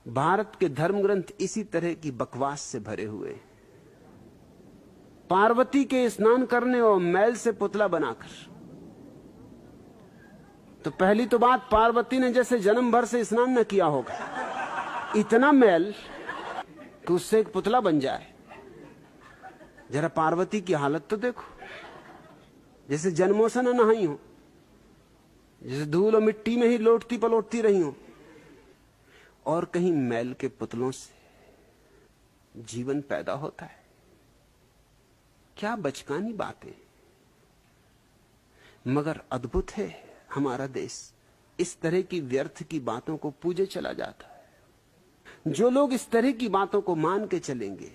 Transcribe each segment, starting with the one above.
भारत के धर्म ग्रंथ इसी तरह की बकवास से भरे हुए हैं। पार्वती के स्नान करने और मैल से पुतला बनाकर। तो पहली तो बात, पार्वती ने जैसे जन्म भर से स्नान न किया होगा, इतना मैल कि उससे एक पुतला बन जाए। जरा पार्वती की हालत तो देखो, जैसे जन्मों से न नहाई हो, जैसे धूल और मिट्टी में ही लोटती पलोटती रही हो, और कहीं मैल के पुतलों से जीवन पैदा होता है। क्या बचकानी बातें। मगर अद्भुत है हमारा देश, इस तरह की व्यर्थ की बातों को पूजे चला जाता है। जो लोग इस तरह की बातों को मान के चलेंगे,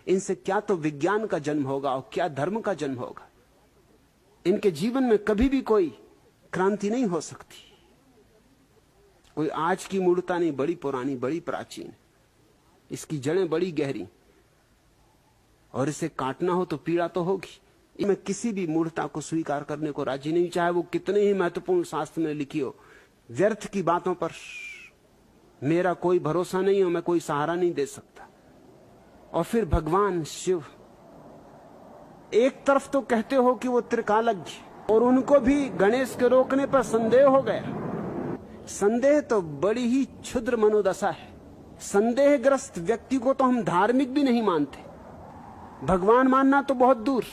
इनसे क्या तो विज्ञान का जन्म होगा और क्या धर्म का जन्म होगा। इनके जीवन में कभी भी कोई क्रांति नहीं हो सकती। कोई आज की मूर्ता नहीं, बड़ी पुरानी, बड़ी प्राचीन, इसकी जड़ें बड़ी गहरी, और इसे काटना हो तो पीड़ा तो होगी। मैं किसी भी मूर्ता को स्वीकार करने को राजी नहीं, चाहे वो कितने ही महत्वपूर्ण शास्त्र में लिखी हो। व्यर्थ की बातों पर मेरा कोई भरोसा नहीं हो, मैं कोई सहारा नहीं दे सकता। और फिर भगवान शिव, एक तरफ तो कहते हो कि वो त्रिकालज्ञ, और उनको भी गणेश के रोकने पर संदेह हो गया। संदेह तो बड़ी ही क्षुद्र मनोदशा है। संदेहग्रस्त व्यक्ति को तो हम धार्मिक भी नहीं मानते, भगवान मानना तो बहुत दूर।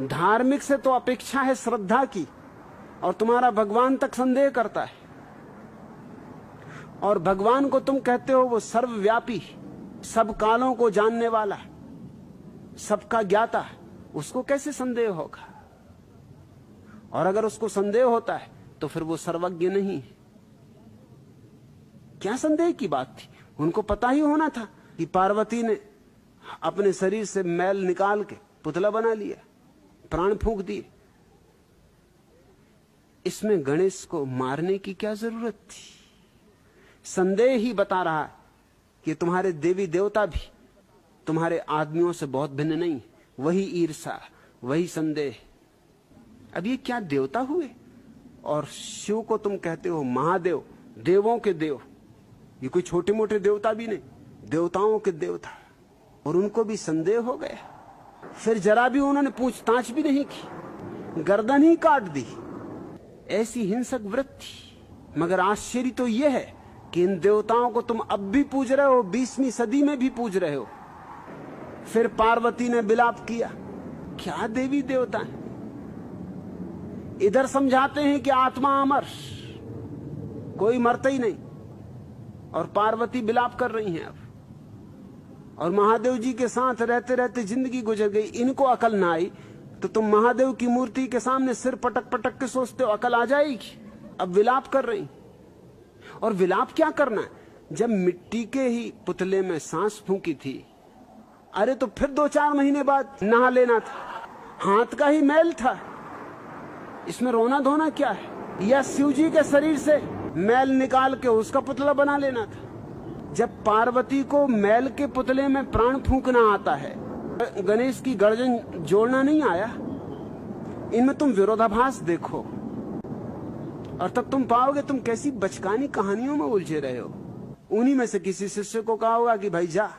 धार्मिक से तो अपेक्षा है श्रद्धा की, और तुम्हारा भगवान तक संदेह करता है। और भगवान को तुम कहते हो वो सर्वव्यापी, सब कालों को जानने वाला, सबका ज्ञाता, उसको कैसे संदेह होगा? और अगर उसको संदेह होता है तो फिर वो सर्वज्ञ नहीं है। क्या संदेह की बात थी? उनको पता ही होना था कि पार्वती ने अपने शरीर से मैल निकाल के पुतला बना लिया, प्राण फूंक दिए। इसमें गणेश को मारने की क्या जरूरत थी? संदेह ही बता रहा है कि तुम्हारे देवी देवता भी तुम्हारे आदमियों से बहुत भिन्न नहीं। वही ईर्षा, वही संदेह। अब ये क्या देवता हुए? और शिव को तुम कहते हो महादेव, देवों के देव। ये कोई छोटे मोटे देवता भी नहीं, देवताओं के देवता। और उनको भी संदेह हो गया। फिर जरा भी उन्होंने पूछताछ भी नहीं की, गर्दन ही काट दी। ऐसी हिंसक वृत्ति। मगर आश्चर्य तो यह है कि इन देवताओं को तुम अब भी पूज रहे हो, 20वीं सदी में भी पूज रहे हो। फिर पार्वती ने विलाप किया। क्या देवी देवता है? इधर समझाते हैं कि आत्मा अमर, कोई मरता ही नहीं, और पार्वती विलाप कर रही हैं अब। और महादेव जी के साथ रहते रहते जिंदगी गुजर गई। इनको अकल ना आई तो तुम महादेव की मूर्ति के सामने सिर पटक पटक के सोचते हो अकल आ जाएगी। अब विलाप कर रही। और विलाप क्या करना है? जब मिट्टी के ही पुतले में सांस फूंकी थी, अरे तो फिर 2-4 महीने बाद नहा लेना था। हाथ का ही मैल था, इसमें रोना धोना क्या है? या शिव जी के शरीर से मैल निकाल के उसका पुतला बना लेना था। जब पार्वती को मैल के पुतले में प्राण फूंकना आता है, गणेश की गर्दन जोड़ना नहीं आया। इनमें तुम विरोधाभास देखो, और तब तुम पाओगे तुम कैसी बचकानी कहानियों में उलझे रहे हो। उन्हीं में से किसी शिष्य को कहा होगा कि भाई जा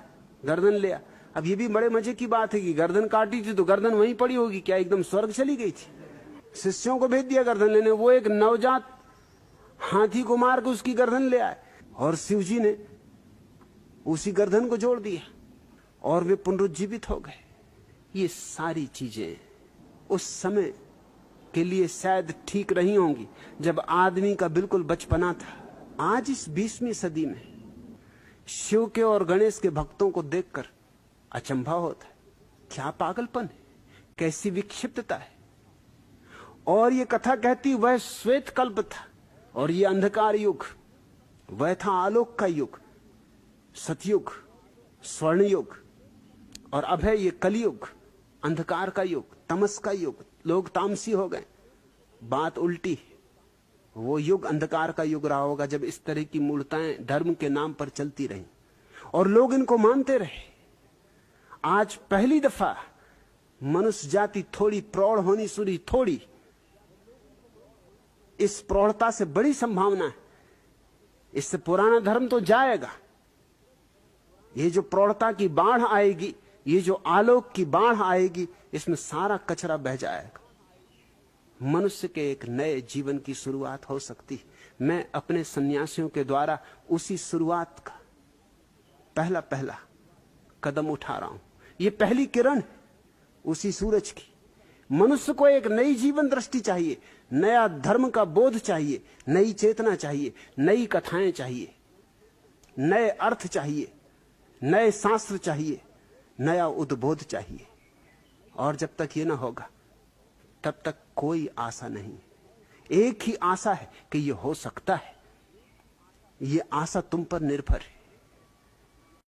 गर्दन ले आ। अब ये भी बड़े मजे की बात है कि गर्दन काटी थी तो गर्दन वहीं पड़ी होगी, क्या एकदम स्वर्ग चली गई थी? शिष्यों को भेज दिया गर्दन लेने, वो एक नवजात हाथी को मार के उसकी गर्दन ले आए, और शिव जी ने उसी गर्दन को जोड़ दिया और वे पुनरुज्जीवित हो गए। ये सारी चीजें उस समय के लिए शायद ठीक रही होंगी जब आदमी का बिल्कुल बचपना था। आज इस 20वीं सदी में शिव के और गणेश के भक्तों को देखकर अचंभा होता है। क्या पागलपन है, कैसी विक्षिप्तता है। और ये कथा कहती वह श्वेत कल्प था और ये अंधकार युग, वह था आलोक का युग, सतयुग, स्वर्ण युग, और अब है ये कलयुग, अंधकार का युग, तमस का युग। लोग तामसी हो गए। बात उल्टी। वो युग अंधकार का युग रहा होगा जब इस तरह की मूर्ताएं धर्म के नाम पर चलती रहीं और लोग इनको मानते रहे। आज पहली दफा मनुष्य जाति थोड़ी प्रौढ़ होनी शुरू, थोड़ी। इस प्रौढ़ता से बड़ी संभावना है इससे पुराना धर्म तो जाएगा। ये जो प्रौढ़ता की बाढ़ आएगी, ये जो आलोक की बाढ़ आएगी, इसमें सारा कचरा बह जाएगा। मनुष्य के एक नए जीवन की शुरुआत हो सकती है। मैं अपने सन्यासियों के द्वारा उसी शुरुआत का पहला पहला कदम उठा रहा हूं। ये पहली किरण है उसी सूरज की। मनुष्य को एक नई जीवन दृष्टि चाहिए, नया धर्म का बोध चाहिए, नई चेतना चाहिए, नई कथाएं चाहिए, नए अर्थ चाहिए, नए शास्त्र चाहिए, नया उद्बोध चाहिए। और जब तक ये ना होगा तब तक कोई आशा नहीं। एक ही आशा है कि ये हो सकता है। ये आशा तुम पर निर्भर है।